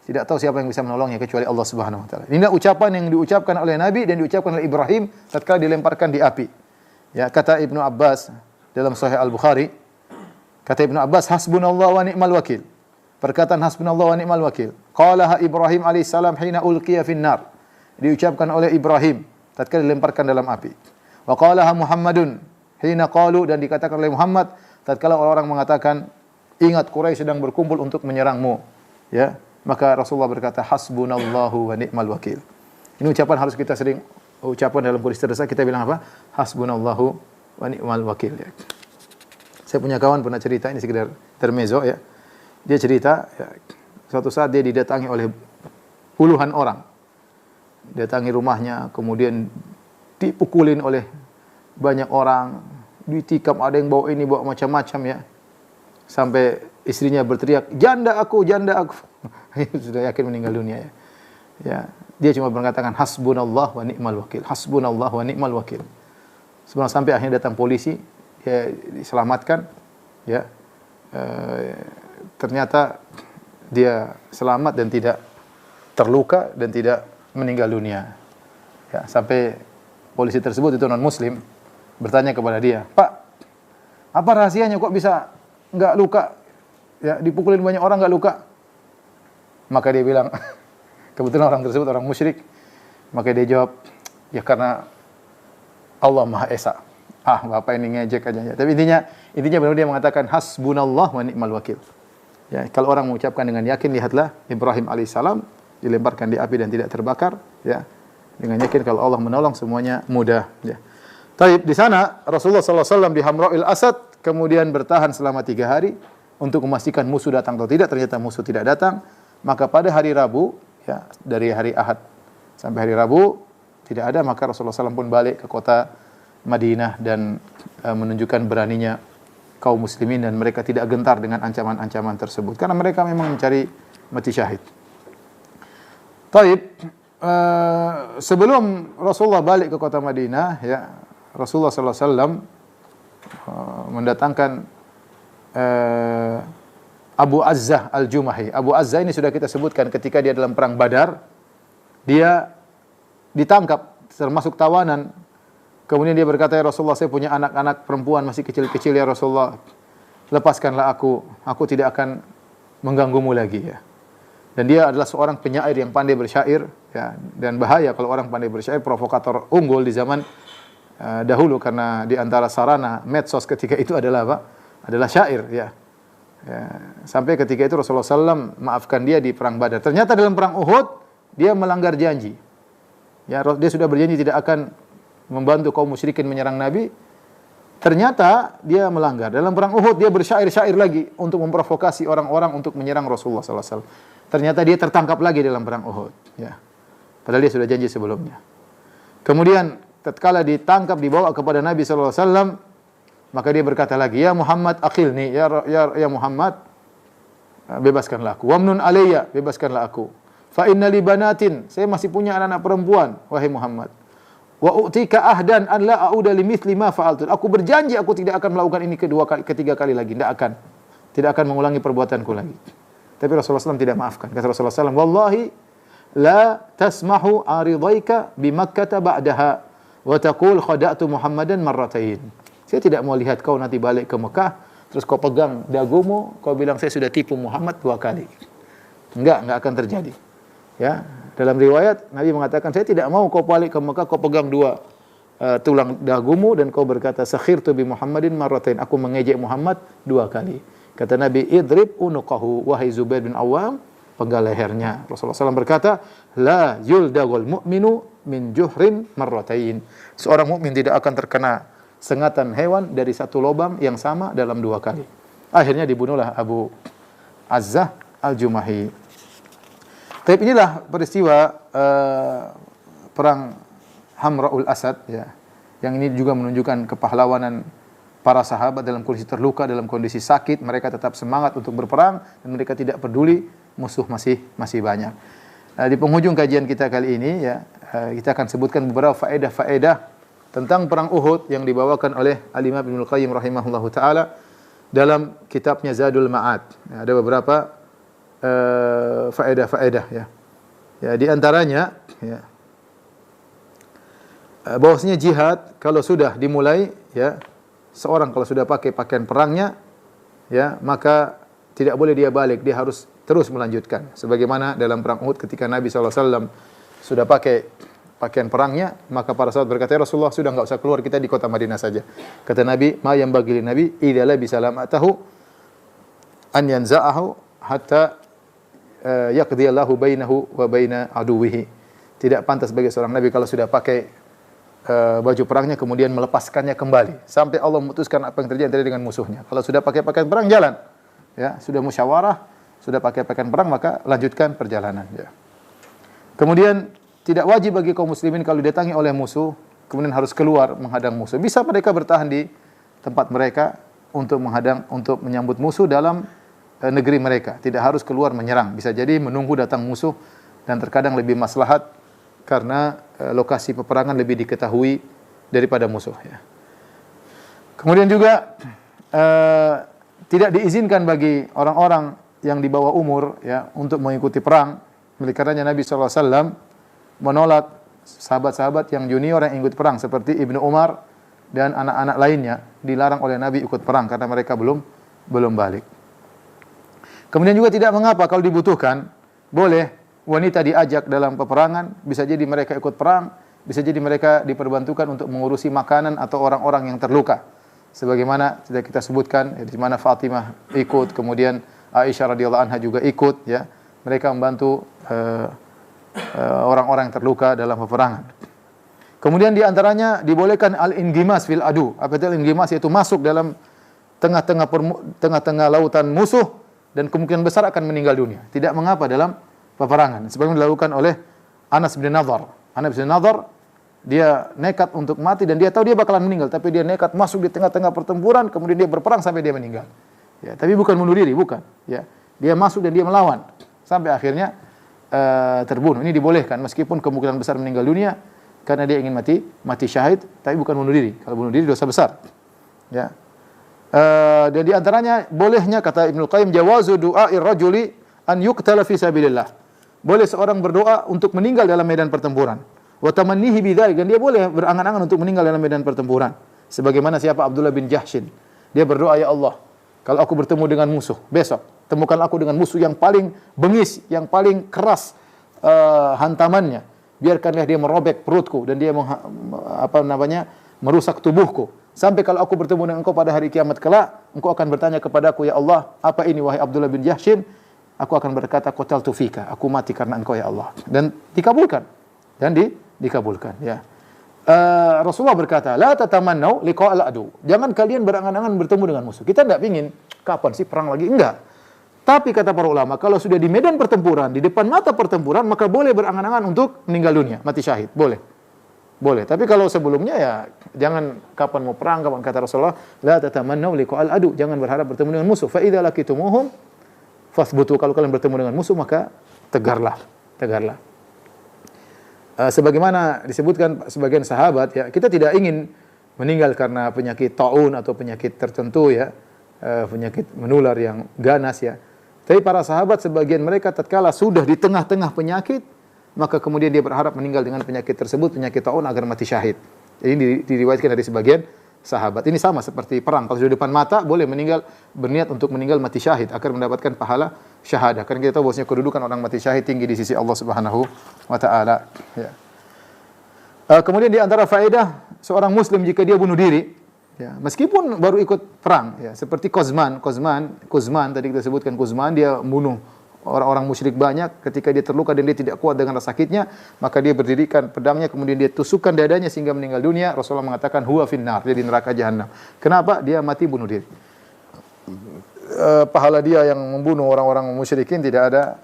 Tidak tahu siapa yang bisa menolongnya kecuali Allah Subhanahu wa taala. Inilah ucapan yang diucapkan oleh Nabi dan diucapkan oleh Ibrahim tatkala dilemparkan di api. Ya, kata Ibnu Abbas dalam Sahih Al-Bukhari, kata Ibnu Abbas, hasbunallah wa ni'mal wakil. Perkataan hasbunallah wa ni'mal wakil. Qalaha Ibrahim alaihissalam hina ulqiya finnar. Diucapkan oleh Ibrahim tatkala dilemparkan dalam api. Wa qalaha Muhammadun hina qalu, dan dikatakan oleh Muhammad tatkala orang-orang mengatakan, ingat Quraisy sedang berkumpul untuk menyerangmu. Ya, maka Rasulullah berkata, hasbunallahu wa ni'mal wakil. Ini ucapan harus kita sering ucapan dalam kondisi terdesak, kita bilang apa? Hasbunallahu wa ni'mal wakil. Ya. Saya punya kawan pernah cerita, ini sekedar intermezzo ya. Dia cerita, ya, suatu saat dia didatangi oleh puluhan orang. Datangi rumahnya, kemudian dipukulin oleh banyak orang, ditikam, ada yang bawa ini, bawa macam-macam ya. Sampai istrinya berteriak, "Janda aku, janda aku." Sudah yakin meninggal dunia ya. Ya, dia cuma mengatakan hasbunallah wa ni'mal wakil. Hasbunallah wa ni'mal wakil. Sebelum sampai akhirnya datang polisi, dia diselamatkan ya. Ternyata dia selamat dan tidak terluka dan tidak meninggal dunia. Ya, sampai polisi tersebut itu non muslim bertanya kepada dia, "Pak, apa rahasianya kok bisa enggak luka? Ya, dipukulin banyak orang enggak luka?" Maka dia bilang, kebetulan orang tersebut orang musyrik, maka dia jawab, "Ya karena Allah Maha Esa." Ah, Bapak ini ngejek aja ya. Tapi intinya benar dia mengatakan hasbunallah wa ni'mal wakil. Ya, kalau orang mengucapkan dengan yakin, lihatlah Ibrahim alaihissalam dilemparkan di api dan tidak terbakar, ya. Dengan yakin kalau Allah menolong semuanya mudah, ya. Taib, di sana Rasulullah sallallahu alaihi wasallam di Hamra'il Asad kemudian bertahan selama 3 hari untuk memastikan musuh datang atau tidak. Ternyata musuh tidak datang. Maka pada hari Rabu, ya, dari hari Ahad sampai hari Rabu tidak ada, maka Rasulullah SAW pun balik ke kota Madinah dan menunjukkan beraninya kaum muslimin dan mereka tidak gentar dengan ancaman-ancaman tersebut karena mereka memang mencari mati syahid. Taib, sebelum Rasulullah balik ke kota Madinah, ya, Rasulullah sallallahu alaihi wasallam mendatangkan Abu Azzah Al-Jumahi. Abu Azzah ini sudah kita sebutkan ketika dia dalam perang Badar, dia ditangkap termasuk tawanan. Kemudian dia berkata, "Ya Rasulullah, saya punya anak-anak perempuan masih kecil-kecil, ya Rasulullah. Lepaskanlah aku tidak akan mengganggumu lagi," ya. Dan dia adalah seorang penyair yang pandai bersyair, ya, dan bahaya kalau orang pandai bersyair, provokator unggul di zaman dahulu karena di antara sarana medsos ketika itu adalah apa? Adalah syair, ya. Ya, sampai ketika itu Rasulullah SAW maafkan dia di perang Badar. Ternyata dalam perang Uhud dia melanggar janji. Ya, dia sudah berjanji tidak akan membantu kaum musyrikin menyerang Nabi. Ternyata dia melanggar. Dalam perang Uhud dia bersyair-syair lagi untuk memprovokasi orang-orang untuk menyerang Rasulullah SAW. Ternyata dia tertangkap lagi dalam perang Uhud. Ya, padahal dia sudah janji sebelumnya. Kemudian tatkala ditangkap dibawa kepada Nabi SAW, maka dia berkata lagi, "Ya Muhammad akhilni, ya Muhammad, bebaskanlah aku. Wamnun alayya, bebaskanlah aku. Fa inna li banatin, saya masih punya anak-anak perempuan, wahai Muhammad. Wa u'tika ahdan an la a'uda limithli ma fa'altu." Aku berjanji aku tidak akan melakukan ini ketiga kali lagi, tidak akan mengulangi perbuatanku lagi. Tapi Rasulullah SAW tidak maafkan. Kata Rasulullah SAW, "Wallahi la tasmahu aridaika bi Makkah ba'daha wa taqul khada'tu Muhammadan marratain." Saya tidak mau lihat kau nanti balik ke Mekah, terus kau pegang dagumu, kau bilang saya sudah tipu Muhammad 2 kali. Enggak akan terjadi. Ya, dalam riwayat Nabi mengatakan, saya tidak mau kau balik ke Mekah, kau pegang 2 tulang dagumu dan kau berkata sakhirtu bi Muhammadin marratain, aku mengejek Muhammad 2 kali. Kata Nabi, idrib unuqahu, wahai Zubair bin Awam, penggal lehernya. Rasulullah SAW berkata, la yuldagul mu'minu min juhrin marratain. Seorang mukmin tidak akan terkena sengatan hewan dari satu lubang yang sama dalam 2 kali. Akhirnya dibunuhlah Abu Azzah Al-Jumahi. Tapi inilah peristiwa perang Hamra'ul Asad, ya. Yang ini juga menunjukkan kepahlawanan para sahabat dalam kondisi terluka, dalam kondisi sakit, mereka tetap semangat untuk berperang dan mereka tidak peduli musuh masih banyak. Di penghujung kajian kita kali ini, ya, kita akan sebutkan beberapa faedah-faedah tentang perang Uhud yang dibawakan oleh Al-Imam Ibnul Qayyim rahimahullahu taala dalam kitabnya Zadul Ma'ad. Ya, ada beberapa faedah-faedah, ya. Ya, di antaranya, ya, bahwasanya jihad kalau sudah dimulai, ya, seorang kalau sudah pakai pakaian perangnya, ya, maka tidak boleh dia balik, dia harus terus melanjutkan. Sebagaimana dalam perang Uhud ketika Nabi SAW sudah pakai pakaian perangnya, maka para sahabat berkata, "Ya Rasulullah, sudah enggak usah keluar, kita di kota Madinah saja." Kata Nabi, "Ma yang bagi Nabi idza labisa lamatahu an yanza'ahu hatta yaqdiyallahu bainahu wa baina aduwihi." Tidak pantas bagi seorang nabi kalau sudah pakai baju perangnya kemudian melepaskannya kembali sampai Allah memutuskan apa yang terjadi dengan musuhnya. Kalau sudah pakai pakaian perang, jalan. Ya, sudah musyawarah, sudah pakai pakaian perang, maka lanjutkan perjalanan, ya. Kemudian tidak wajib bagi kaum muslimin kalau didatangi oleh musuh kemudian harus keluar menghadang musuh. Bisa mereka bertahan di tempat mereka untuk menyambut musuh dalam negeri mereka. Tidak harus keluar menyerang. Bisa jadi menunggu datang musuh, dan terkadang lebih maslahat karena lokasi peperangan lebih diketahui daripada musuh. Ya. Kemudian juga tidak diizinkan bagi orang-orang yang di bawah umur ya untuk mengikuti perang. Oleh karenanya Nabi SAW menolak sahabat-sahabat yang junior yang ikut perang seperti Ibnu Umar dan anak-anak lainnya, dilarang oleh Nabi ikut perang karena mereka belum balik. Kemudian juga tidak mengapa kalau dibutuhkan, boleh wanita diajak dalam peperangan, bisa jadi mereka ikut perang, bisa jadi mereka diperbantukan untuk mengurusi makanan atau orang-orang yang terluka. Sebagaimana sudah kita sebutkan, di mana Fatimah ikut, kemudian Aisyah radhiyallahu anha juga ikut, ya. Mereka membantu orang-orang yang terluka dalam peperangan. Kemudian di antaranya dibolehkan al-inggimas fil adu. Apa itu al-inggimas? Yaitu masuk dalam tengah-tengah lautan musuh dan kemungkinan besar akan meninggal dunia. Tidak mengapa dalam peperangan. Sebagaimana dilakukan oleh Anas bin Nadhr. Anas bin Nadhr dia nekat untuk mati dan dia tahu dia bakalan meninggal, tapi dia nekat masuk di tengah-tengah pertempuran, kemudian dia berperang sampai dia meninggal. Ya, tapi bukan bunuh diri, bukan. Ya, dia masuk dan dia melawan sampai akhirnya terbunuh. Ini dibolehkan meskipun kemungkinan besar meninggal dunia karena dia ingin mati syahid, tapi bukan bunuh diri. Kalau bunuh diri dosa besar. Ya. Dan di antaranya bolehnya, kata Ibnu Qayyim, jawazu du'a'ir rajuli an yuqtala fi sabilillah. Boleh seorang berdoa untuk meninggal dalam medan pertempuran. Wa tamannihi bidzalik, dan dia boleh berangan-angan untuk meninggal dalam medan pertempuran. Sebagaimana siapa Abdullah bin Jahshin. Dia berdoa, ya Allah, kalau aku bertemu dengan musuh besok, temukan aku dengan musuh yang paling bengis, yang paling keras hantamannya. Biarkanlah dia merobek perutku dan dia merusak tubuhku. Sampai kalau aku bertemu dengan engkau pada hari kiamat kelak, engkau akan bertanya kepadaku, ya Allah, apa ini wahai Abdullah bin Jahshin? Aku akan berkata, qataltu fika, aku mati karena engkau ya Allah. Dan dikabulkan. Dikabulkan, ya. Rasulullah berkata, la tatamannau liqa'al adu. Jangan kalian berangan-angan bertemu dengan musuh. Kita tidak ingin kapan sih perang lagi? Enggak. Tapi kata para ulama, kalau sudah di medan pertempuran, di depan mata pertempuran, maka boleh berangan-angan untuk meninggal dunia, mati syahid. Boleh. Tapi kalau sebelumnya ya jangan kapan mau perang, kapan, kata Rasulullah, la tatamannau liqa'al adu. Jangan berharap bertemu dengan musuh. Fa idza laqitumuhum fasbutu. Kalau kalian bertemu dengan musuh maka tegarlah. Sebagaimana disebutkan sebagian sahabat, ya, kita tidak ingin meninggal karena penyakit taun atau penyakit tertentu, ya, penyakit menular yang ganas, ya. Tapi para sahabat sebagian mereka tatkala sudah di tengah-tengah penyakit, maka kemudian dia berharap meninggal dengan penyakit tersebut, penyakit taun, agar mati syahid. Ini diriwayatkan dari sebagian sahabat. Ini sama seperti perang. Kalau sudah di depan mata, boleh meninggal, berniat untuk meninggal mati syahid agar mendapatkan pahala syahadah. Karena kita tahu bahwasanya kedudukan orang mati syahid tinggi di sisi Allah Subhanahu wa taala, ya. Kemudian di antara faedah seorang muslim jika dia bunuh diri, ya, meskipun baru ikut perang, ya, seperti Quzman tadi kita sebutkan, Quzman dia bunuh orang-orang musyrik banyak. Ketika dia terluka dan dia tidak kuat dengan rasa sakitnya, maka dia berdirikan pedangnya, kemudian dia tusukkan dadanya sehingga meninggal dunia. Rasulullah mengatakan huwa finnar, dia di neraka jahanam. Kenapa? Dia mati bunuh diri. Pahala dia yang membunuh orang-orang musyrikin tidak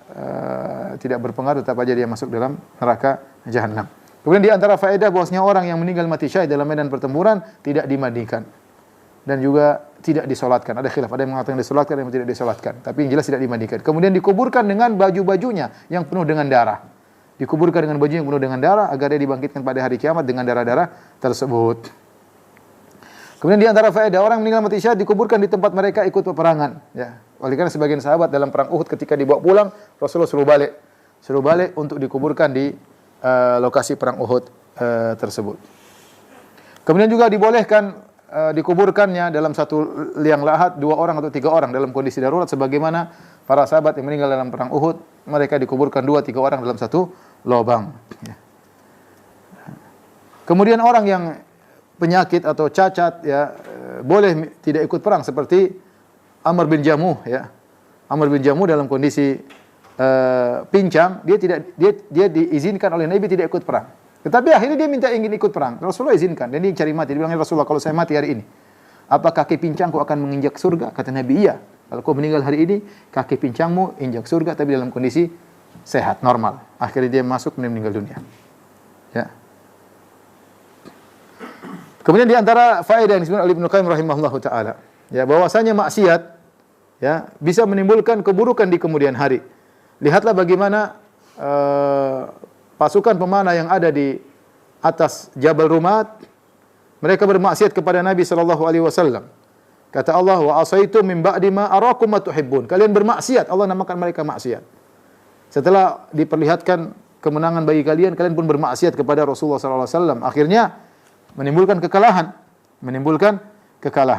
berpengaruh, tetap aja dia masuk dalam neraka jahanam. Kemudian di antara faedah bahwasanya orang yang meninggal mati syahid dalam medan pertempuran tidak dimandikan dan juga tidak disolatkan. Ada khilaf, ada yang mengatakan disolatkan, ada yang tidak disolatkan. Tapi yang jelas tidak dimandikan. Kemudian dikuburkan dengan baju-bajunya yang penuh dengan darah. Dikuburkan dengan baju yang penuh dengan darah agar dia dibangkitkan pada hari kiamat dengan darah-darah tersebut. Kemudian di antara faedah orang meninggal mati syahid dikuburkan di tempat mereka ikut peperangan. Ya. Oleh karena sebagian sahabat dalam perang Uhud ketika dibawa pulang, Rasulullah suruh balik untuk dikuburkan di lokasi perang Uhud tersebut. Kemudian juga dibolehkan dikuburkannya dalam satu liang lahat 2 orang atau 3 orang dalam kondisi darurat, sebagaimana para sahabat yang meninggal dalam perang Uhud, mereka dikuburkan 2-3 orang dalam satu lubang. Ya. Kemudian orang yang penyakit atau cacat, ya, boleh tidak ikut perang seperti Amr bin Jamuh, ya. Amr bin Jamuh dalam kondisi pincang, dia diizinkan oleh Nabi tidak ikut perang. Tetapi akhirnya dia ingin ikut perang. Rasulullah izinkan dan dia cari mati. Dia bilang, Rasulullah, kalau saya mati hari ini, apa kaki pincangku akan menginjak surga? Kata Nabi, iya. Kalau kau meninggal hari ini, kaki pincangmu injak surga, tapi dalam kondisi sehat, normal. Akhirnya dia masuk dan meninggal dunia. Ya. Kemudian di antara faedah yang disebutkan oleh Ibnu Qayyim rahimahullahu taala, ya bahwasanya maksiat ya bisa menimbulkan keburukan di kemudian hari. Lihatlah bagaimana pasukan pemanah yang ada di atas Jabal Rumat, mereka bermaksiat kepada Nabi sallallahu alaihi wasallam. Kata Allah, wa asaitu min ba'di ma arakum ma tuhibbun. Kalian bermaksiat, Allah namakan mereka maksiat. Setelah diperlihatkan kemenangan bagi kalian, kalian pun bermaksiat kepada Rasulullah sallallahu alaihi wasallam. Akhirnya menimbulkan kekalahan,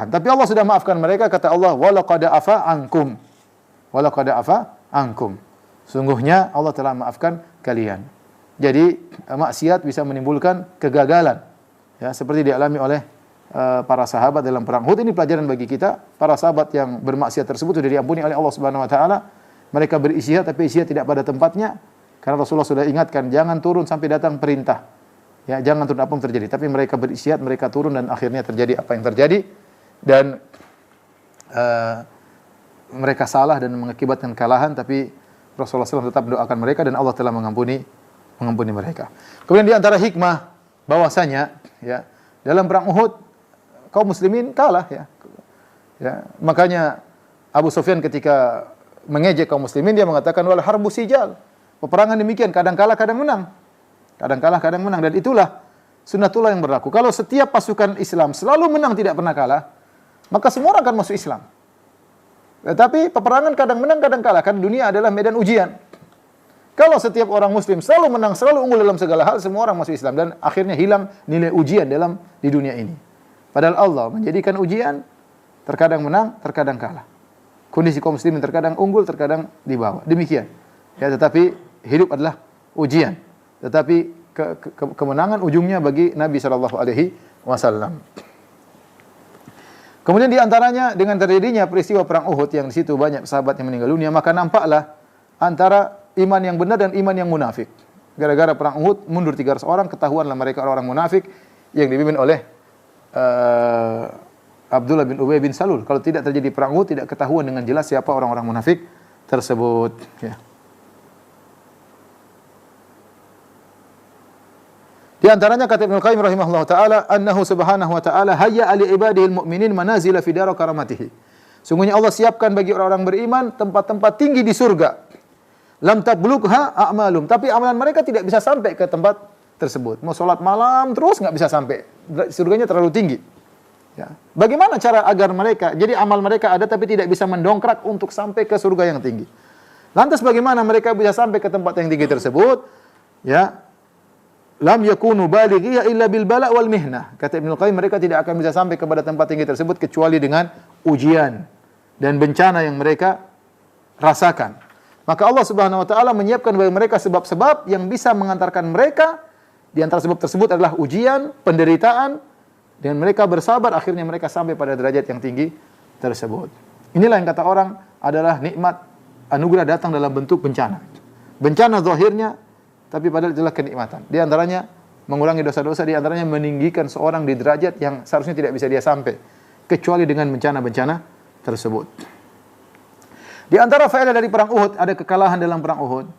Tapi Allah sudah maafkan mereka, kata Allah, wa laqad afa ankum. Sungguhnya Allah telah maafkan kalian. Jadi maksiat bisa menimbulkan kegagalan. Ya, seperti dialami oleh para sahabat dalam perang Uhud. Ini pelajaran bagi kita. Para sahabat yang bermaksiat tersebut sudah diampuni oleh Allah Subhanahu wa taala. Mereka beristihad tapi istihad tidak pada tempatnya. Karena Rasulullah sudah ingatkan, jangan turun sampai datang perintah. Ya, jangan turun apa yang terjadi. Tapi mereka beristihad, mereka turun dan akhirnya terjadi apa yang terjadi. Dan mereka salah dan mengakibatkan kekalahan, tapi Rasulullah SAW tetap mendoakan mereka dan Allah telah mengampuni mereka. Kemudian di antara hikmah bahwasanya ya dalam perang Uhud kaum muslimin kalah ya. Makanya Abu Sufyan ketika mengejek kaum muslimin, dia mengatakan wal harbu sijal. Peperangan demikian, kadang kalah kadang menang. Dan itulah sunnatullah yang berlaku. Kalau setiap pasukan Islam selalu menang tidak pernah kalah, maka semua orang akan masuk Islam. Tetapi peperangan kadang menang kadang kalah, kan dunia adalah medan ujian. Kalau setiap orang muslim selalu menang, selalu unggul dalam segala hal, semua orang masuk Islam dan akhirnya hilang nilai ujian di dunia ini. Padahal Allah menjadikan ujian terkadang menang, terkadang kalah. Kondisi kaum muslimin terkadang unggul, terkadang di bawah. Demikian. Ya, tetapi hidup adalah ujian. Tetapi kemenangan ujungnya bagi Nabi sallallahu alaihi wasallam. Kemudian di antaranya dengan terjadinya peristiwa perang Uhud yang di situ banyak sahabat yang meninggal dunia, maka nampaklah antara iman yang benar dan iman yang munafik. Gara-gara perang Uhud mundur 300 orang, ketahuanlah mereka orang munafik yang dipimpin oleh Abdullah bin Ubay bin Salul. Kalau tidak terjadi perang Uhud, tidak ketahuan dengan jelas siapa orang-orang munafik tersebut. Ya. Di antaranya kata Ibnu Qayyim rahimahullah taala, annahu subhanahu wa ta'ala hayya li ibadihi al-mu'minin manazila fi dar karamatihi. Sungguhnya Allah siapkan bagi orang-orang beriman tempat-tempat tinggi di surga. Lam tablugha a'malum, tapi amalan mereka tidak bisa sampai ke tempat tersebut. Mau salat malam terus enggak bisa sampai. Surganya terlalu tinggi. Ya. Bagaimana cara agar mereka, jadi amal mereka ada tapi tidak bisa mendongkrak untuk sampai ke surga yang tinggi. Lantas bagaimana mereka bisa sampai ke tempat yang tinggi tersebut? Ya. Lam yakunu balighiya illa bil bala' wal mihnah. Kata Ibnu Qayyim, mereka tidak akan bisa sampai kepada tempat tinggi tersebut kecuali dengan ujian dan bencana yang mereka rasakan. Maka Allah Subhanahu wa taala menyiapkan bagi mereka sebab-sebab yang bisa mengantarkan mereka. Di antara sebab tersebut adalah ujian, penderitaan, dan mereka bersabar, akhirnya mereka sampai pada derajat yang tinggi tersebut. Inilah yang kata orang adalah nikmat anugerah datang dalam bentuk bencana. Bencana zahirnya, tapi padahal itulah kenikmatan. Di antaranya mengurangi dosa-dosa, di antaranya meninggikan seorang di derajat yang seharusnya tidak bisa dia sampai, kecuali dengan bencana-bencana tersebut. Di antara faedah dari perang Uhud, ada kekalahan dalam perang Uhud.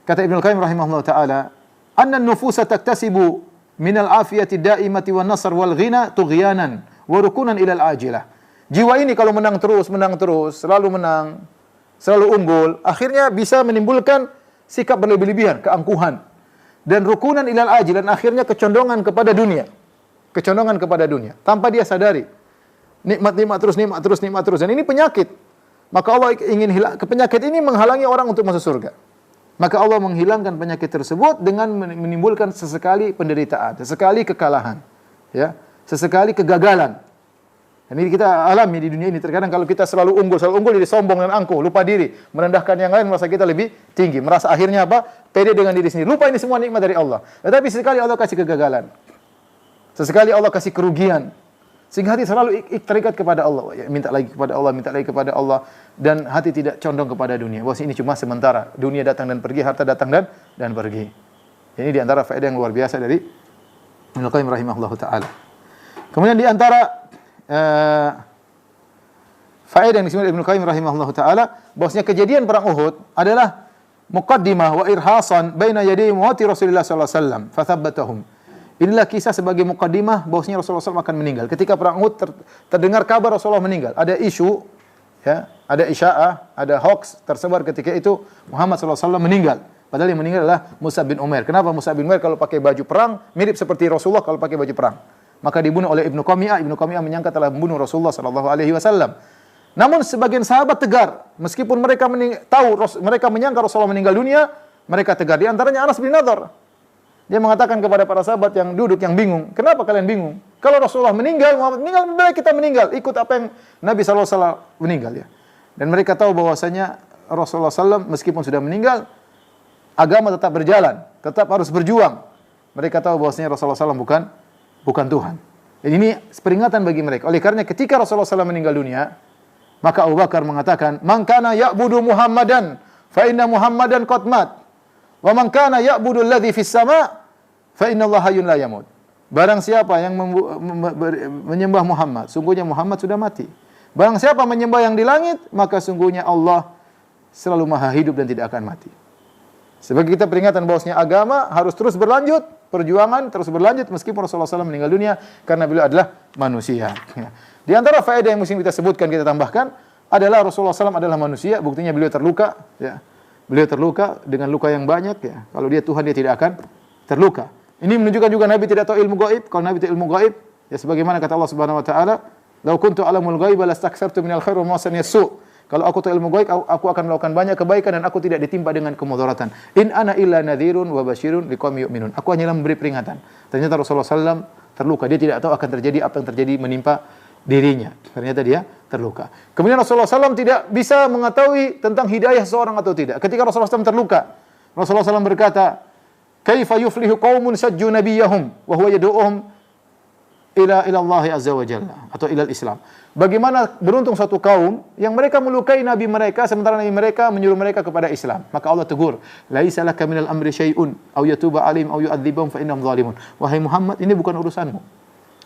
Kata Ibnu Qayyim rahimahullah taala, "Anna an-nufusa taktasibu min al-afiyati da'imati wan nasr wal ghina tughyanan wa rukunan ila al-ajilah." Jiwa ini kalau menang terus, selalu menang, selalu unggul, akhirnya bisa menimbulkan sikap berlebih-lebihan, keangkuhan, dan rukunan ilal ajil, dan akhirnya kecondongan kepada dunia. Tanpa dia sadari. Nikmat terus. Dan ini penyakit. Maka Allah ingin penyakit ini menghalangi orang untuk masuk surga. Maka Allah menghilangkan penyakit tersebut dengan menimbulkan sesekali penderitaan, sesekali kekalahan, ya, sesekali kegagalan. Dan ini kita alami di dunia ini. Terkadang kalau kita selalu unggul jadi sombong dan angkuh, lupa diri, merendahkan yang lain, merasa kita lebih tinggi, merasa akhirnya apa? Pede dengan diri sendiri. Lupa ini semua nikmat dari Allah. Tetapi sesekali Allah kasih kegagalan. Sesekali Allah kasih kerugian. Sehingga hati selalu terikat kepada Allah. Ya, minta lagi kepada Allah, dan hati tidak condong kepada dunia. Bahwa ini cuma sementara. Dunia datang dan pergi, harta datang dan pergi. Ini di antara faedah yang luar biasa dari Ibnu Qayyim rahimahullahu taala. Kemudian di antara faedah yang disebut Ibnu Qayyim rahimahullahu taala, bahwasanya kejadian perang Uhud adalah muqaddimah wa irhasan baina yaday mawati Rasulullah sallallahu alaihi wasallam fathabbatahum. Inilah kisah sebagai mukaddimah bahwasanya Rasulullah SAW akan meninggal. Ketika perang Uhud terdengar kabar Rasulullah meninggal. Ada isu, ya, ada isya'ah, ada hoax tersebar ketika itu Muhammad SAW meninggal. Padahal yang meninggal adalah Mus'ab bin Umair. Kenapa Mus'ab bin Umair kalau pakai baju perang mirip seperti Rasulullah kalau pakai baju perang? Maka dibunuh oleh Ibnu Qami'ah. Ibnu Qami'ah menyangka telah membunuh Rasulullah SAW. Namun sebagian sahabat tegar, meskipun mereka mereka menyangka Rasulullah meninggal dunia, mereka tegar. Di antaranya Anas bin Nadhr. Dia mengatakan kepada para sahabat yang duduk yang bingung, kenapa kalian bingung? Kalau Rasulullah meninggal, Muhammad meninggal, kita meninggal, ikut apa yang Nabi SAW meninggal ya. Dan mereka tahu bahwasanya Rasulullah SAW meskipun sudah meninggal, agama tetap berjalan, tetap harus berjuang. Mereka tahu bahwasanya Rasulullah SAW bukan Tuhan. Dan ini peringatan bagi mereka. Oleh karena ketika Rasulullah SAW meninggal dunia, maka Abu Bakar mengatakan, "Man kana ya'budu Muhammadan, fa inna Muhammadan qad mat. Wa man kana ya'budu alladhi fis sama' fa innallaha hayyun la yamut." Barang siapa yang menyembah Muhammad, sungguhnya Muhammad sudah mati. Barang siapa menyembah yang di langit, maka sungguhnya Allah selalu maha hidup dan tidak akan mati. Sebagai kita peringatan bahwasanya agama harus terus berlanjut, perjuangan terus berlanjut meskipun Rasulullah SAW meninggal dunia karena beliau adalah manusia. Di antara faedah yang mesti kita sebutkan, kita tambahkan adalah Rasulullah SAW adalah manusia, buktinya beliau terluka, ya. Beliau terluka dengan luka yang banyak ya. Kalau dia Tuhan dia tidak akan terluka. Ini menunjukkan juga Nabi tidak tahu ilmu gaib. Kalau Nabi tahu ilmu gaib, ya sebagaimana kata Allah Subhanahu wa taala, "Lau kuntu a'lamul ghaiba lastakthartu minal khair wa ma masani su'." Kalau aku tahu ilmu gaib, aku akan melakukan banyak kebaikan dan aku tidak ditimpa dengan kemudaratan. In ana illa nadhirun wa basyirun liqaumin yu'minun. Aku hanyalah memberi peringatan. Ternyata Rasulullah SAW terluka. Dia tidak tahu akan terjadi apa yang terjadi menimpa dirinya. Ternyata dia terluka. Kemudian Rasulullah SAW tidak bisa mengetahui tentang hidayah seseorang atau tidak. Ketika Rasulullah SAW terluka, Rasulullah SAW berkata, "Kaifa yuflihu qaumun sajju nabiyyahum wa huwa yad'uhum ila Allah azza wa jalla," atau ilal Islam. Bagaimana beruntung suatu kaum yang mereka melukai nabi mereka sementara nabi mereka menyuruh mereka kepada Islam. Maka Allah tegur, "Laisa laka minal amri syai'un aw yatuba 'alaihim aw yu'adzibahum fa innahum zalimun." Wahai Muhammad, ini bukan urusanmu.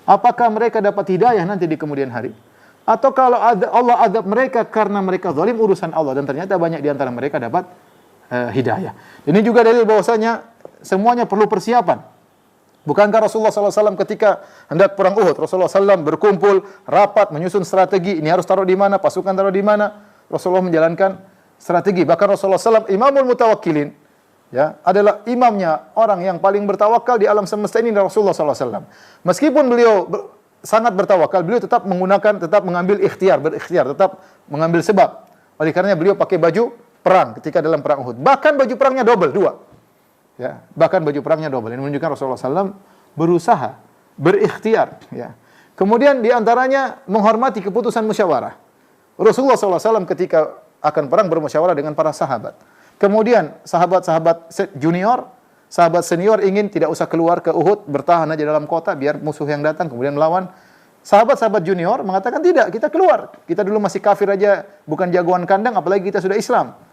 Apakah mereka dapat hidayah nanti di kemudian hari? Atau kalau Allah azab mereka karena mereka zalim, urusan Allah. Dan ternyata banyak di antara mereka dapat hidayah. Ini juga dalil bahwasanya semuanya perlu persiapan. Bukankah Rasulullah SAW ketika hendak perang Uhud, Rasulullah SAW berkumpul, rapat, menyusun strategi. Ini harus taruh di mana, pasukan taruh di mana. Rasulullah menjalankan strategi. Bahkan Rasulullah SAW, imamul mutawakkilin, ya, adalah imamnya orang yang paling bertawakal di alam semesta ini, Rasulullah SAW. Meskipun beliau sangat bertawakal, beliau tetap mengambil berikhtiar, tetap mengambil sebab. Oleh karenanya beliau pakai baju perang ketika dalam perang Uhud. Bahkan baju perangnya double, 2. Ya, bahkan baju perangnya double. Ini menunjukkan Rasulullah SAW berusaha, berikhtiar. Ya. Kemudian diantaranya menghormati keputusan musyawarah. Rasulullah SAW ketika akan perang bermusyawarah dengan para sahabat. Kemudian sahabat-sahabat junior, sahabat senior ingin tidak usah keluar ke Uhud, bertahan aja dalam kota biar musuh yang datang kemudian melawan. Sahabat-sahabat junior mengatakan tidak, kita keluar. Kita dulu masih kafir aja, bukan jagoan kandang, apalagi kita sudah Islam.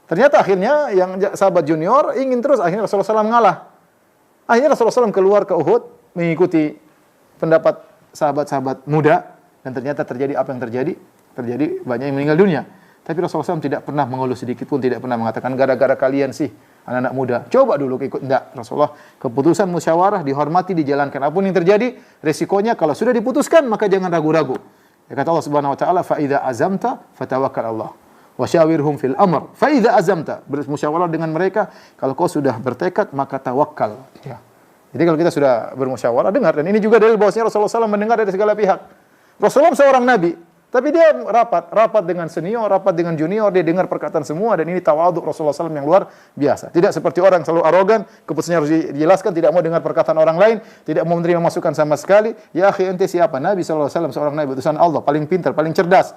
Ternyata akhirnya yang sahabat junior ingin terus, akhirnya Rasulullah SAW ngalah. Akhirnya Rasulullah SAW keluar ke Uhud mengikuti pendapat sahabat-sahabat muda dan ternyata terjadi apa yang terjadi? Terjadi banyak yang meninggal dunia. Tapi Rasulullah SAW tidak pernah mengeluh sedikit pun, tidak pernah mengatakan gara-gara kalian sih anak-anak muda. Coba dulu ikut. Tidak, Rasulullah keputusan musyawarah dihormati, dijalankan. Apapun yang terjadi, resikonya kalau sudah diputuskan maka jangan ragu-ragu. Ya, kata Allah Subhanahu wa taala, "Fa idza azamta fatawakkal Allah. Wa syawirhum fil amr." Fa idza azamta, bermusyawarah dengan mereka, kalau kau sudah bertekad maka tawakal. Ya. Jadi kalau kita sudah bermusyawarah, dengar. Dan ini juga dalil bahwasanya Rasulullah SAW mendengar dari segala pihak. Rasulullah seorang nabi, tapi dia rapat dengan senior, rapat dengan junior, dia dengar perkataan semua, dan ini tawadhu Rasulullah SAW yang luar biasa. Tidak seperti orang selalu arogan, keputusannya harus dijelaskan, tidak mau dengar perkataan orang lain, tidak mau menerima masukan sama sekali. Ya akhi, ente siapa? Nabi SAW seorang nabi, utusan Allah, paling pintar, paling cerdas,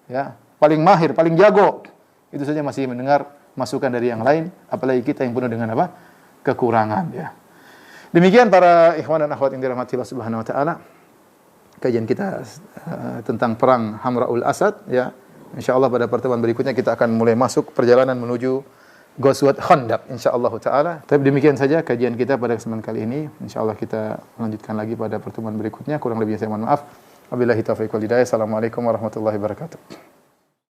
ya, paling mahir, paling jago. Itu saja masih mendengar masukan dari yang lain, apalagi kita yang penuh dengan apa? Kekurangan, ya. Demikian para ikhwan dan akhwat yang dirahmati Allah Subhanahu wa taala, kajian kita tentang perang Hamra'ul Asad, ya. Insyaallah pada pertemuan berikutnya kita akan mulai masuk perjalanan menuju Ghazwat Khandaq insyaallah taala. Tapi demikian saja kajian kita pada kesempatan kali ini. Insyaallah kita lanjutkan lagi pada pertemuan berikutnya. Kurang lebihnya saya mohon maaf. Wabillahi taufiq wal hidayah. Assalamualaikum warahmatullahi wabarakatuh.